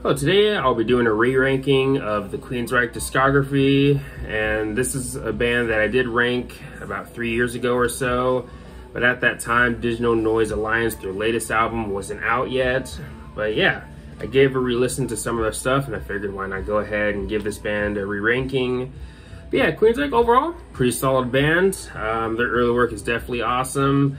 Oh, today I'll be doing a re-ranking of the Queensryche discography, and this is a band that I did rank about 3 years ago or so, but at that time Digital Noise Alliance, their latest album, wasn't out yet. But yeah, I gave a re-listen to some of their stuff and I figured why not go ahead and give this band a re-ranking. But yeah, Queensryche overall, pretty solid band. Their early work is definitely awesome.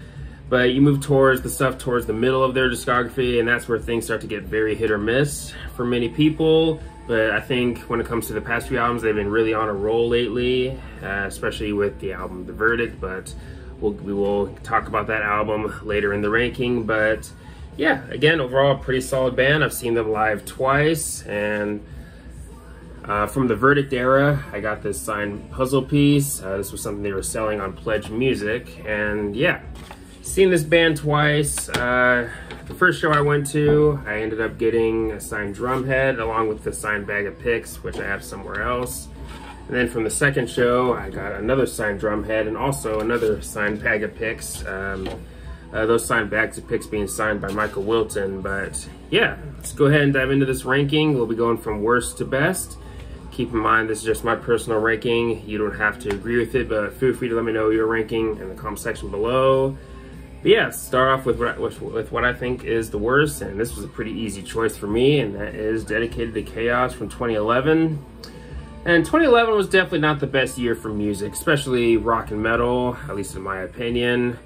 But you move towards the middle of their discography, and that's where things start to get very hit or miss for many people. But I think when it comes to the past few albums, they've been really on a roll lately, especially with the album The Verdict. But we will talk about that album later in the ranking. But yeah, again, overall, pretty solid band. I've seen them live twice, and from the Verdict era, I got this signed puzzle piece. This was something they were selling on Pledge Music, and yeah. Seen this band twice. The first show I went to, I ended up getting a signed drum head along with the signed bag of picks, which I have somewhere else. And then from the second show, I got another signed drum head and also another signed bag of picks. Those signed bags of picks being signed by Michael Wilton. But yeah, let's go ahead and dive into this ranking. We'll be going from worst to best. Keep in mind, this is just my personal ranking. You don't have to agree with it, but feel free to let me know your ranking in the comment section below. But yeah, start off with what I think is the worst, and this was a pretty easy choice for me, and that is Dedicated to Chaos from 2011. And 2011 was definitely not the best year for music, especially rock and metal, at least in my opinion.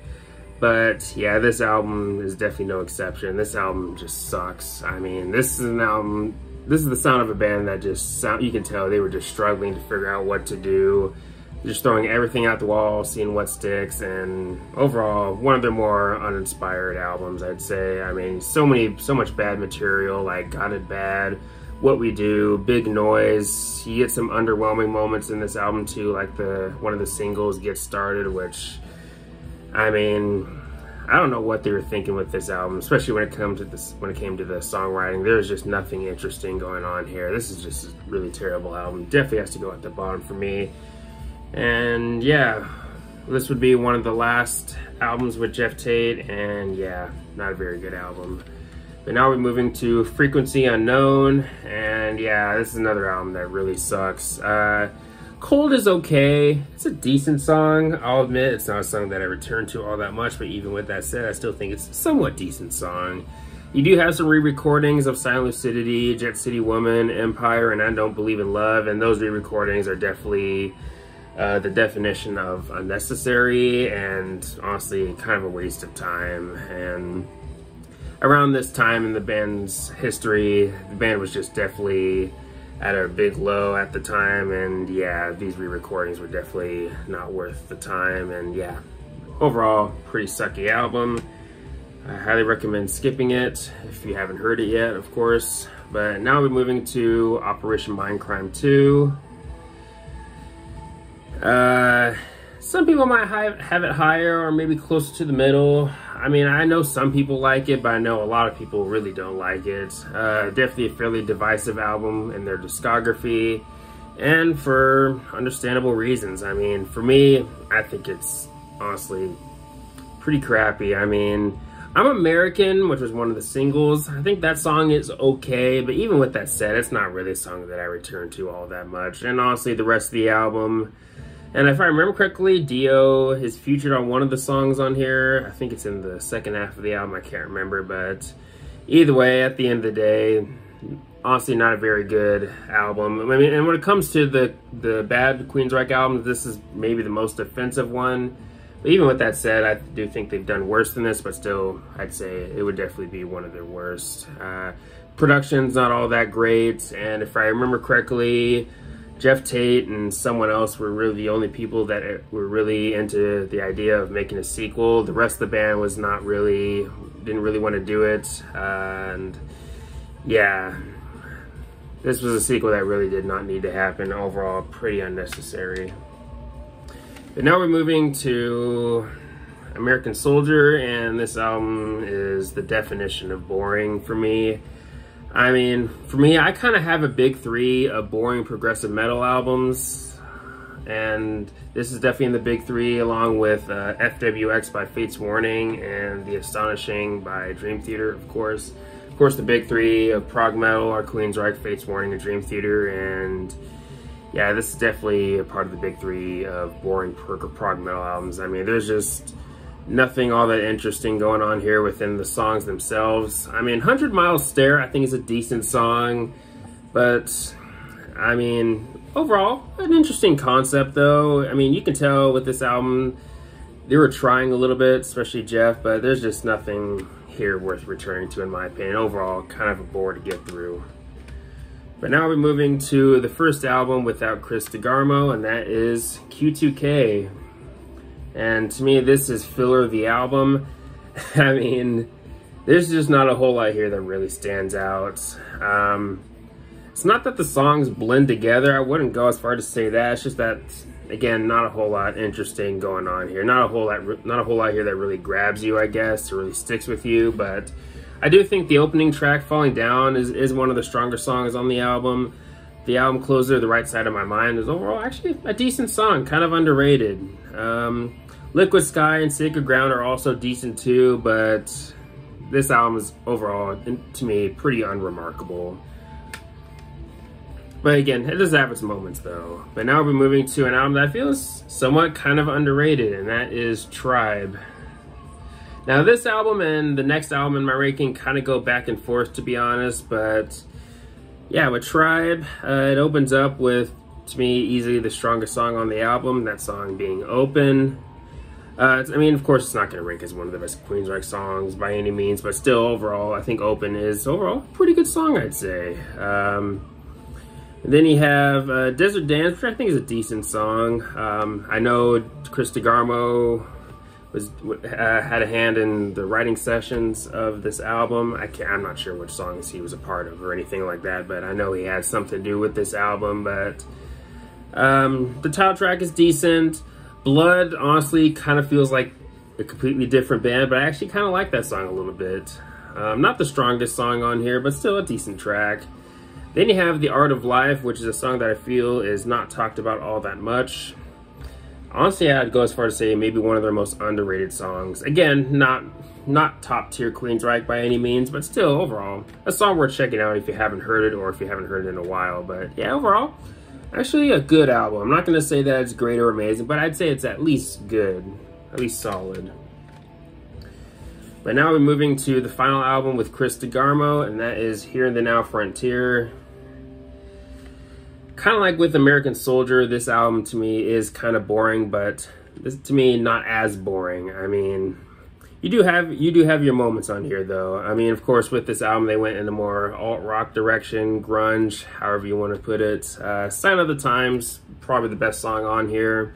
But yeah, this album is definitely no exception. This album just sucks. I mean, this is an album, this is the sound of a band that just you can tell they were just struggling to figure out what to do. Just throwing everything out the wall, seeing what sticks, and overall, one of their more uninspired albums, I'd say. I mean, so much bad material, like Got It Bad, What We Do, Big Noise. You get some underwhelming moments in this album too, like one of the singles, Get Started, which, I mean, I don't know what they were thinking with this album, especially when it came to the songwriting. There's just nothing interesting going on here. This is just a really terrible album. Definitely has to go at the bottom for me. And yeah, this would be one of the last albums with Jeff Tate, and yeah, not a very good album. But now we're moving to Frequency Unknown, and yeah, this is another album that really sucks. Cold is okay. It's a decent song. I'll admit it's not a song that I return to all that much, but even with that said, I still think it's a somewhat decent song. You do have some re-recordings of Silent Lucidity, Jet City Woman, Empire, and I Don't Believe in Love, and those re-recordings are definitely the definition of unnecessary and honestly kind of a waste of time. And around this time in the band's history, the band was just definitely at a big low at the time, and yeah, these re-recordings were definitely not worth the time. And yeah, overall, pretty sucky album. I highly recommend skipping it if you haven't heard it yet, of course. But now we're moving to Operation Mindcrime 2. Some people might have it higher or maybe closer to the middle. I mean, I know some people like it, but I know a lot of people really don't like it. Definitely a fairly divisive album in their discography, and for understandable reasons. I mean, for me, I think it's honestly pretty crappy. I mean, I'm American, which was one of the singles. I think that song is okay, but even with that said, it's not really a song that I return to all that much. And honestly, the rest of the album, and if I remember correctly, Dio is featured on one of the songs on here. I think it's in the second half of the album, I can't remember, but either way, at the end of the day, honestly not a very good album. I mean, and when it comes to the bad Queensryche albums, this is maybe the most offensive one. But even with that said, I do think they've done worse than this, but still, I'd say it would definitely be one of their worst. Production's not all that great, and if I remember correctly, Jeff Tate and someone else were really the only people that were really into the idea of making a sequel. The rest of the band was didn't really want to do it. And yeah, this was a sequel that really did not need to happen. Overall, pretty unnecessary. But now we're moving to American Soldier, and this album is the definition of boring for me. I mean, for me, I kind of have a big three of boring progressive metal albums, and this is definitely in the big three, along with FWX by Fates Warning and The Astonishing by Dream Theater, of course. Of course, the big three of prog metal are Queensryche, Fates Warning, and Dream Theater, and yeah, this is definitely a part of the big three of boring prog metal albums. I mean, there's just nothing all that interesting going on here within the songs themselves. I mean, 100 Miles Stare, I think, is a decent song, but I mean, overall, an interesting concept though. I mean, you can tell with this album, they were trying a little bit, especially Jeff, but there's just nothing here worth returning to in my opinion. Overall, kind of a bore to get through. But now we're moving to the first album without Chris DeGarmo, and that is Q2K. And to me, this is filler of the album. I mean, there's just not a whole lot here that really stands out. It's not that the songs blend together. I wouldn't go as far to say that. It's just that, again, not a whole lot interesting going on here. Not a whole lot here that really grabs you, I guess, or really sticks with you. But I do think the opening track, Falling Down, is one of the stronger songs on the album. The album closer, The Right Side of My Mind, is overall actually a decent song, kind of underrated. Liquid Sky and Sacred Ground are also decent too, but this album is overall, to me, pretty unremarkable. But again, it does have its moments though. But now we're moving to an album that I feel is somewhat kind of underrated, and that is Tribe. Now this album and the next album in my ranking kind of go back and forth, to be honest, but yeah, with Tribe, it opens up with, to me, easily the strongest song on the album, that song being Open. I mean, of course, it's not going to rank as one of the best Queensryche songs by any means, but still, overall, I think Open is overall a pretty good song, I'd say. And then you have Desert Dance, which I think is a decent song. I know Chris DeGarmo had a hand in the writing sessions of this album. I'm not sure which songs he was a part of or anything like that, but I know he had something to do with this album. But the title track is decent. Blood, honestly, kind of feels like a completely different band, but I actually kind of like that song a little bit. Not the strongest song on here, but still a decent track. Then you have The Art of Life, which is a song that I feel is not talked about all that much. Honestly, I'd go as far as say maybe one of their most underrated songs. Again, not top tier Queensryche by any means, but still overall a song worth checking out if you haven't heard it or if you haven't heard it in a while. But yeah, overall, actually a good album. I'm not going to say that it's great or amazing, but I'd say it's at least good, at least solid. But now we're moving to the final album with Chris DeGarmo, and that is Here and the Now Frontier. Kind of like with American Soldier, this album to me is kind of boring, but this to me not as boring. I mean, you do have your moments on here though. I mean, of course, with this album they went in a more alt-rock direction, grunge, however you want to put it. Sign of the Times, probably the best song on here.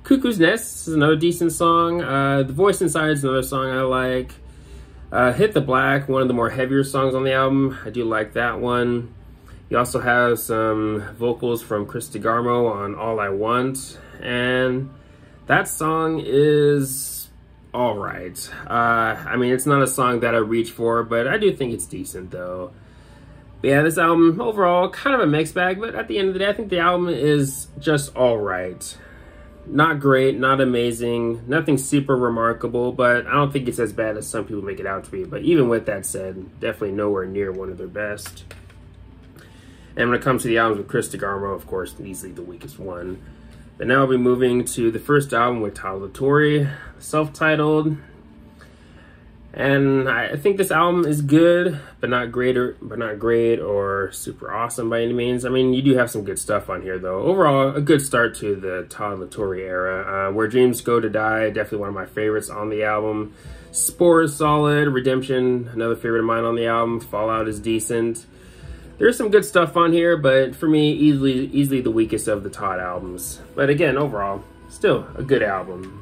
Cuckoo's Nest is another decent song. The Voice Inside is another song I like. Hit the Black, one of the more heavier songs on the album. I do like that one. You also have some vocals from Chris DeGarmo on All I Want, and that song is all right. I mean, it's not a song that I reach for, but I do think it's decent though. But yeah, this album overall kind of a mixed bag, but at the end of the day, I think the album is just all right. Not great, not amazing, nothing super remarkable, but I don't think it's as bad as some people make it out to be. But even with that said, definitely nowhere near one of their best. And when it comes to the albums with Chris DeGarmo, of course, easily the weakest one. But now we'll be moving to the first album with Todd La Torre, self-titled. And I think this album is good, but not great or super awesome by any means. I mean, you do have some good stuff on here, though. Overall, a good start to the Todd La Torre era. Where Dreams Go to Die, definitely one of my favorites on the album. Spore is solid. Redemption, another favorite of mine on the album. Fallout is decent. There's some good stuff on here, but for me, easily the weakest of the Todd albums. But again, overall, still a good album.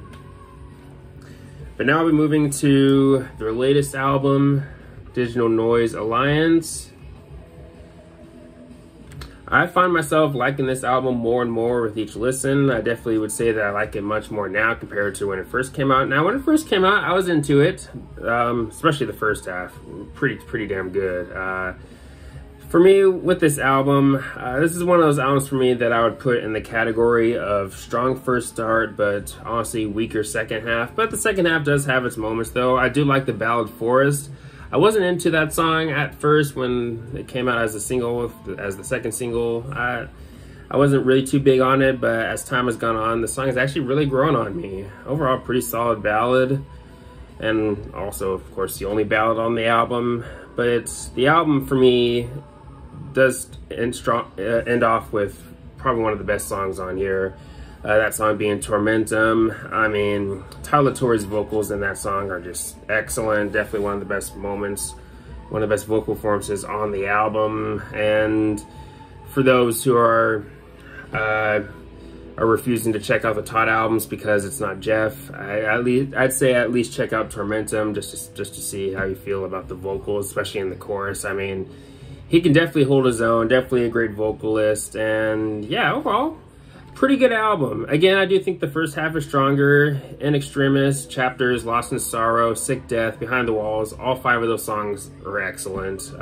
But now we're moving to their latest album, Digital Noise Alliance. I find myself liking this album more and more with each listen. I definitely would say that I like it much more now compared to when it first came out. Now, when it first came out, I was into it, especially the first half. Pretty damn good. For me, with this album, this is one of those albums for me that I would put in the category of strong first start, but honestly weaker second half. But the second half does have its moments, though. I do like the ballad Forest. I wasn't into that song at first when it came out as a single, as the second single. I wasn't really too big on it, but as time has gone on, the song has actually really grown on me. Overall, pretty solid ballad, and also, of course, the only ballad on the album. But the album, for me, does end off with probably one of the best songs on here. That song being Tormentum. I mean, Tyler Torrey's vocals in that song are just excellent. Definitely one of the best moments, one of the best vocal performances on the album. And for those who are refusing to check out the Todd albums because it's not Jeff, I'd say at least check out Tormentum just to see how you feel about the vocals, especially in the chorus. I mean, he can definitely hold his own, definitely a great vocalist, and yeah, overall, pretty good album. Again, I do think the first half is stronger. In Extremis, Chapters, Lost in Sorrow, Sick Death, Behind the Walls, all 5 of those songs are excellent.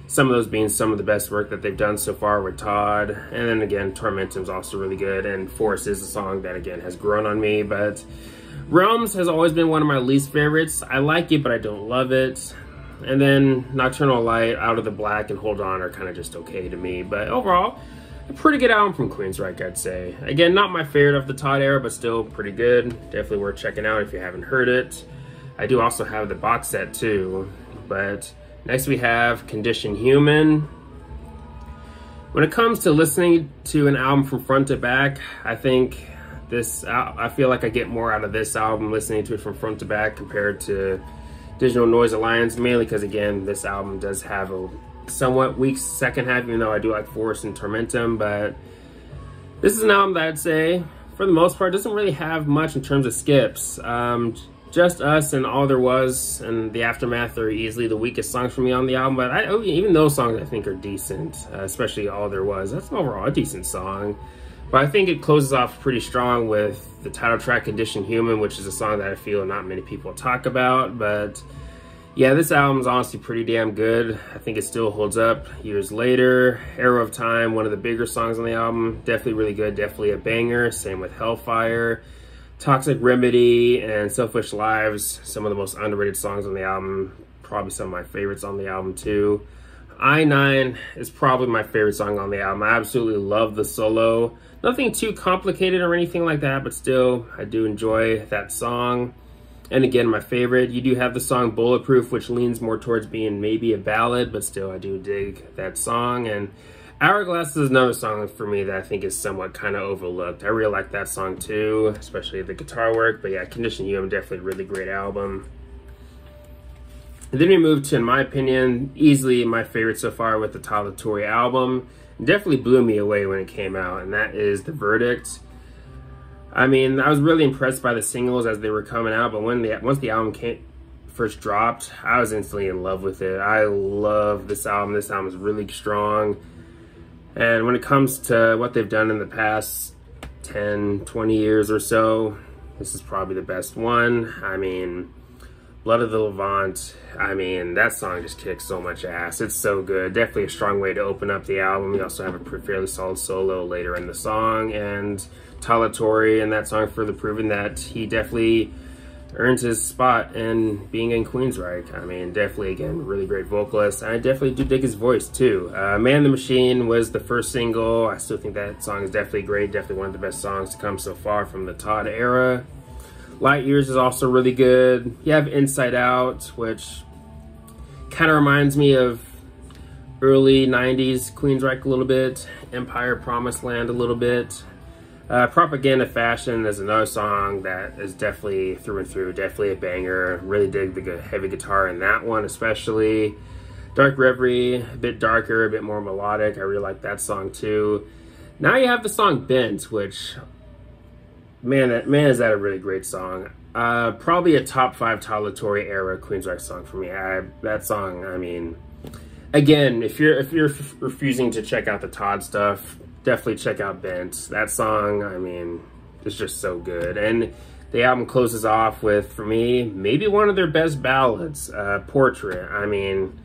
Some of those being some of the best work that they've done so far with Todd. And then again, Tormentum's also really good, and Force is a song that again has grown on me, but Realms has always been one of my least favorites. I like it, but I don't love it. And then Nocturnal Light, Out of the Black, and Hold On are kind of just okay to me. But overall, a pretty good album from Queensryche, I'd say. Again, not my favorite of the Todd era, but still pretty good. Definitely worth checking out if you haven't heard it. I do also have the box set too. But next we have Condition Human. When it comes to listening to an album from front to back, I think I feel like I get more out of this album listening to it from front to back compared to Digital Noise Alliance, mainly because, again, this album does have a somewhat weak second half, even though I do like Force and Tormentum. But this is an album that I'd say, for the most part, doesn't really have much in terms of skips. Just Us and All There Was and The Aftermath are easily the weakest songs for me on the album, but even those songs I think are decent, especially All There Was. That's overall a decent song. But I think it closes off pretty strong with the title track, Condition Human, which is a song that I feel not many people talk about. But yeah, this album is honestly pretty damn good. I think it still holds up years later. Arrow of Time, one of the bigger songs on the album. Definitely really good, definitely a banger. Same with Hellfire. Toxic Remedy and Selfish Lives, some of the most underrated songs on the album. Probably some of my favorites on the album too. I-9 is probably my favorite song on the album. I absolutely love the solo. Nothing too complicated or anything like that, but still, I do enjoy that song. And again, my favorite, you do have the song Bulletproof, which leans more towards being maybe a ballad, but still, I do dig that song. And Hourglass is another song for me that I think is somewhat kind of overlooked. I really like that song too, especially the guitar work. But yeah, Condition Human, definitely a really great album. And then we move to, in my opinion, easily my favorite so far with the Tyler Torrey album. It definitely blew me away when it came out, and that is The Verdict. I mean, I was really impressed by the singles as they were coming out, but once the album first dropped, I was instantly in love with it. I love this album. This album is really strong. And when it comes to what they've done in the past 10, 20 years or so, this is probably the best one. I mean, Blood of the Levant, I mean, that song just kicks so much ass. It's so good. Definitely a strong way to open up the album. You also have a fairly solid solo later in the song. And Tyler Torrey and that song further proving that he definitely earns his spot in being in Queensryche. I mean, definitely, again, really great vocalist. And I definitely do dig his voice, too. Man the Machine was the first single. I still think that song is definitely great. Definitely one of the best songs to come so far from the Todd era. Light Years is also really good. You have Inside Out, which kind of reminds me of early 90s Queensryche a little bit. Empire Promised Land a little bit. Propaganda Fashion is another song that is definitely through and through, definitely a banger. Really dig the heavy guitar in that one especially. Dark Reverie, a bit darker, a bit more melodic. I really like that song too. Now you have the song Bent, which, man is that a really great song. Probably a top 5 Tyler Torrey era Queensryche song for me. That song, I mean, again, if you're refusing to check out the Todd stuff, definitely check out Bent. That song, I mean, is just so good. And the album closes off with, for me, maybe one of their best ballads, Portrait. I mean,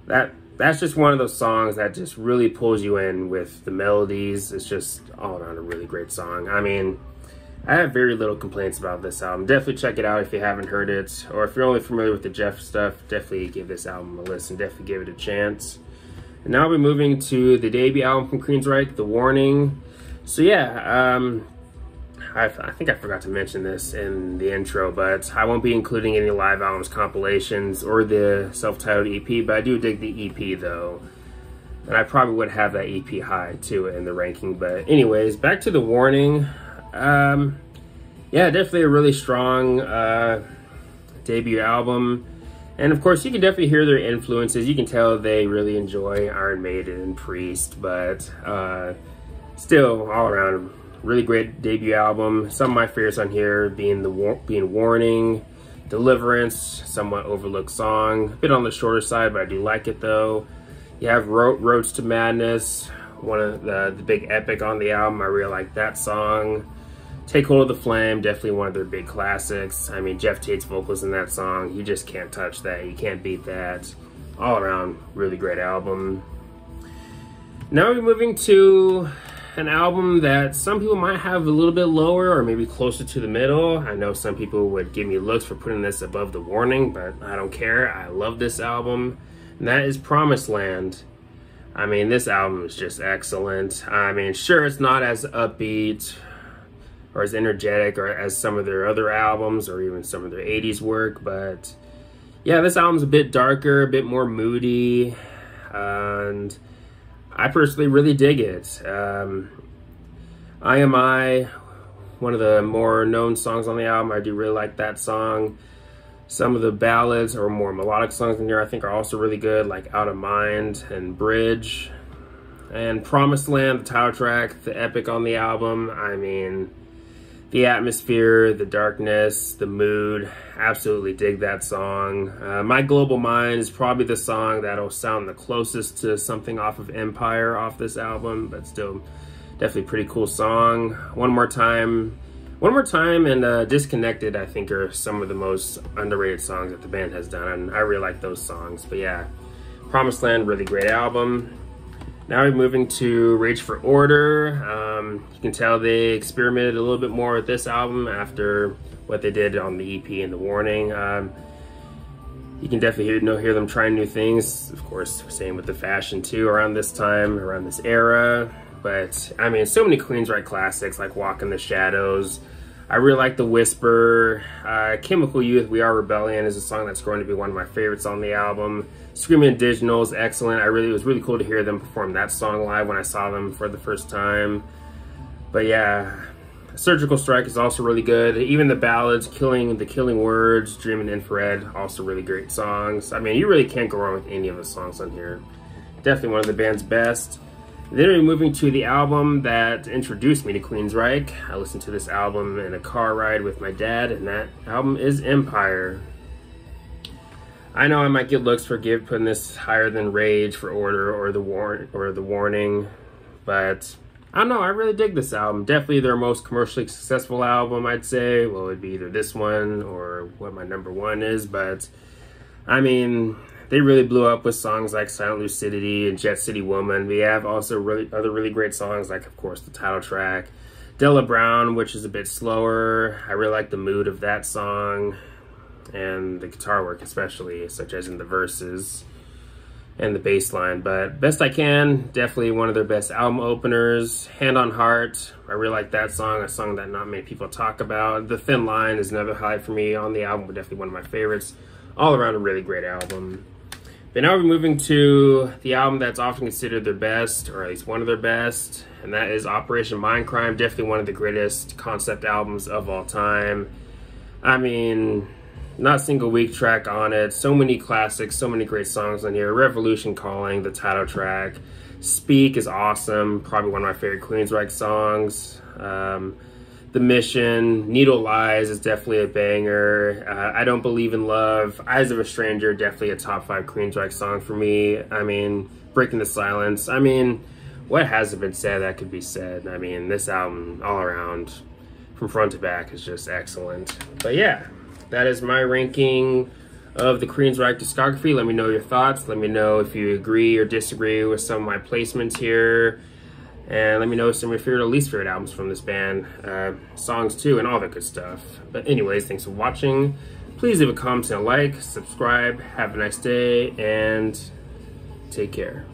that's just one of those songs that just really pulls you in with the melodies. It's just all around a really great song. I mean, I have very little complaints about this album. Definitely check it out if you haven't heard it, or if you're only familiar with the Jeff stuff, definitely give this album a listen, definitely give it a chance. And now we're moving to the debut album from Queensryche, The Warning. So yeah, I think I forgot to mention this in the intro, but I won't be including any live albums, compilations, or the self-titled EP, but I do dig the EP though. And I probably would have that EP high too in the ranking. But anyways, back to The Warning. Yeah, definitely a really strong debut album. And of course, you can definitely hear their influences. You can tell they really enjoy Iron Maiden and Priest, but still, all around, really great debut album. Some of my favorites on here being Warning, Deliverance, somewhat overlooked song. A bit on the shorter side, but I do like it though. You have Roads to Madness, one of the big epic on the album. I really like that song. Take Hold of the Flame, definitely one of their big classics. I mean, Jeff Tate's vocals in that song, you just can't touch that. You can't beat that. All around, really great album. Now we're moving to an album that some people might have a little bit lower or maybe closer to the middle. I know some people would give me looks for putting this above The Warning, but I don't care. I love this album, and that is Promised Land. I mean, this album is just excellent. I mean, sure, it's not as upbeat or as energetic or as some of their other albums or even some of their 80s work, but yeah, this album's a bit darker, a bit more moody, and I personally really dig it. I Am I, one of the more known songs on the album. I do really like that song. Some of the ballads or more melodic songs in here I think are also really good, like Out of Mind and Bridge. And Promised Land, the title track, the epic on the album. I mean, the atmosphere, the darkness, the mood, absolutely dig that song. My Global Mind is probably the song that'll sound the closest to something off of Empire off this album, but still definitely a pretty cool song. One More Time and Disconnected, I think, are some of the most underrated songs that the band has done, and I really like those songs. But yeah, Promised Land, really great album. Now we're moving to Rage for Order. You can tell they experimented a little bit more with this album after what they did on the EP and The Warning. You can definitely hear them trying new things. Of course, same with the fashion too, around this time, around this era. But I mean, so many Queensryche classics like Walk in the Shadows. I really like The Whisper. Chemical Youth, We Are Rebellion is a song that's going to be one of my favorites on the album. Screaming Digital is excellent. It was really cool to hear them perform that song live when I saw them for the first time. But yeah, Surgical Strike is also really good. Even the ballads, The Killing Words, Dream and Infrared, also really great songs. I mean, you really can't go wrong with any of the songs on here. Definitely one of the band's best. Then we're moving to the album that introduced me to Queensryche. I listened to this album in a car ride with my dad, and that album is Empire. I know I might get looks for putting this higher than Rage for Order or The Warning, but I don't know, I really dig this album. Definitely their most commercially successful album, I'd say. Well, it'd be either this one or what my number one is, but I mean, they really blew up with songs like Silent Lucidity and Jet City Woman. We have also other really great songs like, of course, the title track, Della Brown, which is a bit slower. I really like the mood of that song and the guitar work especially, such as in the verses and the bass line. But Best I Can, definitely one of their best album openers. Hand on Heart, I really like that song, a song that not many people talk about. The Thin Line is another highlight for me on the album, but definitely one of my favorites. All around a really great album. But now we're moving to the album that's often considered their best, or at least one of their best, and that is Operation Mindcrime. Definitely one of the greatest concept albums of all time. I mean, not a single weak track on it. So many classics, so many great songs on here. Revolution Calling, the title track. Speak is awesome, probably one of my favorite Queensryche songs. The Mission, Needle Lies is definitely a banger. I Don't Believe in Love, Eyes of a Stranger, definitely a top 5 Queensryche song for me. I mean, Breaking the Silence. I mean, what hasn't been said that could be said? I mean, this album all around, from front to back, is just excellent. But yeah, that is my ranking of the Queensryche discography. Let me know your thoughts. Let me know if you agree or disagree with some of my placements here. And let me know some of your favorite or least favorite albums from this band, songs too, and all that good stuff. But anyways, thanks for watching. Please leave a comment and a like, subscribe, have a nice day, and take care.